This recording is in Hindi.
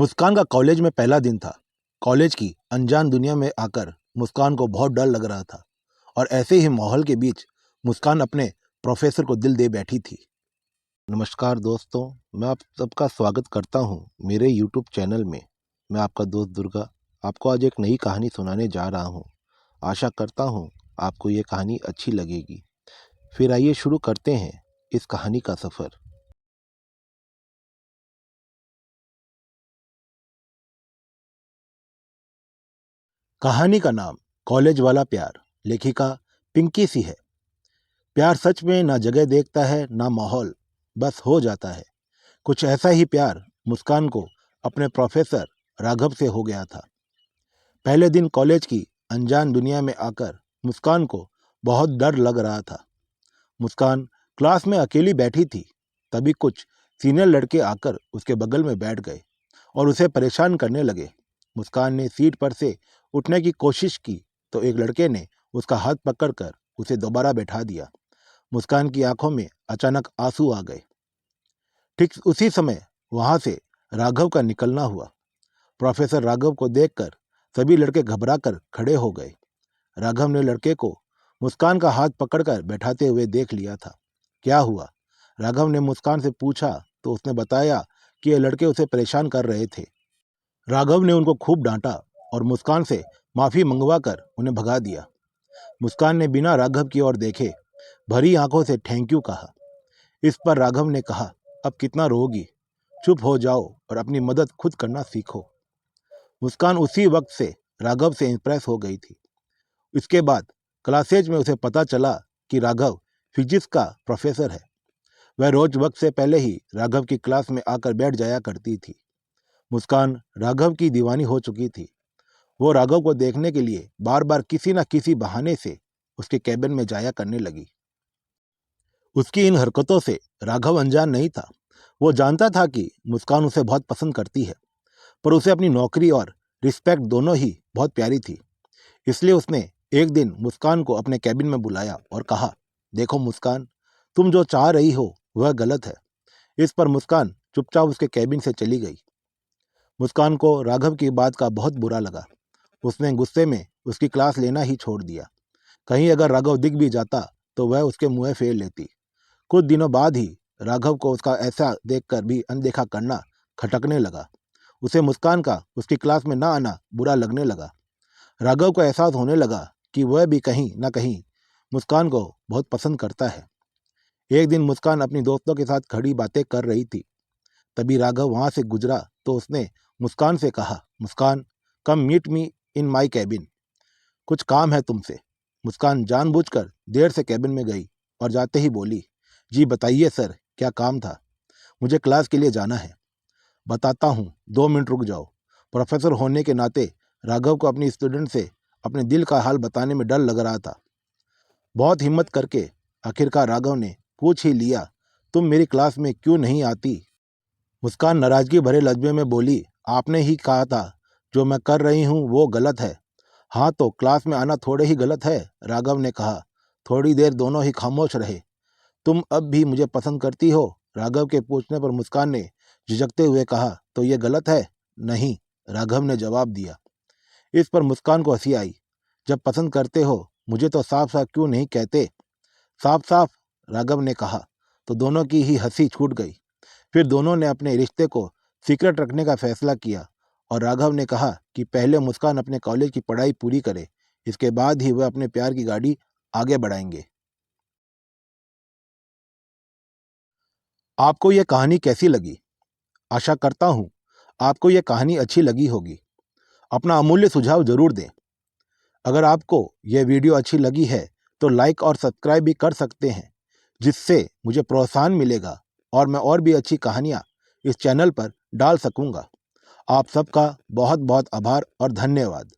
मुस्कान का कॉलेज में पहला दिन था। कॉलेज की अनजान दुनिया में आकर मुस्कान को बहुत डर लग रहा था और ऐसे ही माहौल के बीच मुस्कान अपने प्रोफेसर को दिल दे बैठी थी। नमस्कार दोस्तों, मैं आप सबका स्वागत करता हूं मेरे यूट्यूब चैनल में। मैं आपका दोस्त दुर्गा आपको आज एक नई कहानी सुनाने जा रहा हूं। आशा करता हूं आपको ये कहानी अच्छी लगेगी। फिर आइए शुरू करते हैं इस कहानी का सफ़र। कहानी का नाम कॉलेज वाला प्यार। लेखिका पिंकी सी है। प्यार सच में ना जगह देखता है ना माहौल, बस हो जाता है। कुछ ऐसा ही प्यार मुस्कान को अपने प्रोफेसर राघव से हो गया था। पहले दिन कॉलेज की अनजान दुनिया में आकर मुस्कान को बहुत डर लग रहा था। मुस्कान क्लास में अकेली बैठी थी, तभी कुछ सीनियर लड़के आकर उसके बगल में बैठ गए और उसे परेशान करने लगे। मुस्कान ने सीट पर से उठने की कोशिश की तो एक लड़के ने उसका हाथ पकड़कर उसे दोबारा बैठा दिया। मुस्कान की आंखों में अचानक आंसू आ गए। ठीक उसी समय वहां से राघव का निकलना हुआ। प्रोफेसर राघव को देखकर सभी लड़के घबरा कर खड़े हो गए। राघव ने लड़के को मुस्कान का हाथ पकड़कर बैठाते हुए देख लिया था। क्या हुआ? राघव ने मुस्कान से पूछा तो उसने बताया कि ये लड़के उसे परेशान कर रहे थे। राघव ने उनको खूब डांटा और मुस्कान से माफी मंगवाकर उन्हें भगा दिया। मुस्कान ने बिना राघव की ओर देखे भरी आंखों से थैंक यू कहा। इस पर राघव ने कहा, अब कितना रोगी, चुप हो जाओ और अपनी मदद खुद करना सीखो। मुस्कान उसी वक्त से राघव से इंप्रेस हो गई थी। इसके बाद क्लासेज में उसे पता चला कि राघव फिजिक्स का प्रोफेसर है। वह रोज वक्त से पहले ही राघव की क्लास में आकर बैठ जाया करती थी। मुस्कान राघव की दीवानी हो चुकी थी। वो राघव को देखने के लिए बार बार किसी न किसी बहाने से उसके कैबिन में जाया करने लगी। उसकी इन हरकतों से राघव अनजान नहीं था। वो जानता था कि मुस्कान उसे बहुत पसंद करती है, पर उसे अपनी नौकरी और रिस्पेक्ट दोनों ही बहुत प्यारी थी। इसलिए उसने एक दिन मुस्कान को अपने कैबिन में बुलाया और कहा, देखो मुस्कान, तुम जो चाह रही हो वह गलत है। इस पर मुस्कान चुपचाप उसके कैबिन से चली गई। मुस्कान को राघव की बात का बहुत बुरा लगा। उसने गुस्से में उसकी क्लास लेना ही छोड़ दिया। कहीं अगर राघव दिख भी जाता तो वह उसके मुंह फेर लेती। कुछ दिनों बाद ही राघव को उसका ऐसा देखकर भी अनदेखा करना खटकने लगा। उसे मुस्कान का उसकी क्लास में ना आना बुरा लगने लगा। राघव को एहसास होने लगा कि वह भी कहीं ना कहीं मुस्कान को बहुत पसंद करता है। एक दिन मुस्कान अपनी दोस्तों के साथ खड़ी बातें कर रही थी। तभी राघव वहां से गुजरा तो उसने मुस्कान से कहा, मुस्कान, कम meet me in my cabin, कुछ काम है तुमसे। मुस्कान जानबूझकर देर से कैबिन में गई और जाते ही बोली, जी बताइए सर, क्या काम था? मुझे क्लास के लिए जाना है। बताता हूँ, 2 मिनट रुक जाओ। प्रोफेसर होने के नाते राघव को अपनी स्टूडेंट से अपने दिल का हाल बताने में डर लग रहा था। बहुत हिम्मत करके आखिरकार राघव ने पूछ ही लिया, तुम मेरी क्लास में क्यों नहीं आती? मुस्कान नाराजगी भरे लहजे में बोली, आपने ही कहा था जो मैं कर रही हूँ वो गलत है। हाँ तो क्लास में आना थोड़े ही गलत है, राघव ने कहा। थोड़ी देर दोनों ही खामोश रहे। तुम अब भी मुझे पसंद करती हो? राघव के पूछने पर मुस्कान ने झिझकते हुए कहा, तो ये गलत है? नहीं, राघव ने जवाब दिया। इस पर मुस्कान को हंसी आई। जब पसंद करते हो मुझे तो साफ साफ क्यों नहीं कहते? साफ साफ, राघव ने कहा। तो दोनों की ही हंसी छूट गई। फिर दोनों ने अपने रिश्ते को सीक्रेट रखने का फैसला किया और राघव ने कहा कि पहले मुस्कान अपने कॉलेज की पढ़ाई पूरी करे, इसके बाद ही वह अपने प्यार की गाड़ी आगे बढ़ाएंगे। आपको यह कहानी कैसी लगी? आशा करता हूँ आपको यह कहानी अच्छी लगी होगी। अपना अमूल्य सुझाव जरूर दें। अगर आपको यह वीडियो अच्छी लगी है तो लाइक और सब्सक्राइब भी कर सकते हैं, जिससे मुझे प्रोत्साहन मिलेगा और मैं और भी अच्छी कहानियाँ इस चैनल पर डाल सकूँगा। आप सबका बहुत बहुत आभार और धन्यवाद।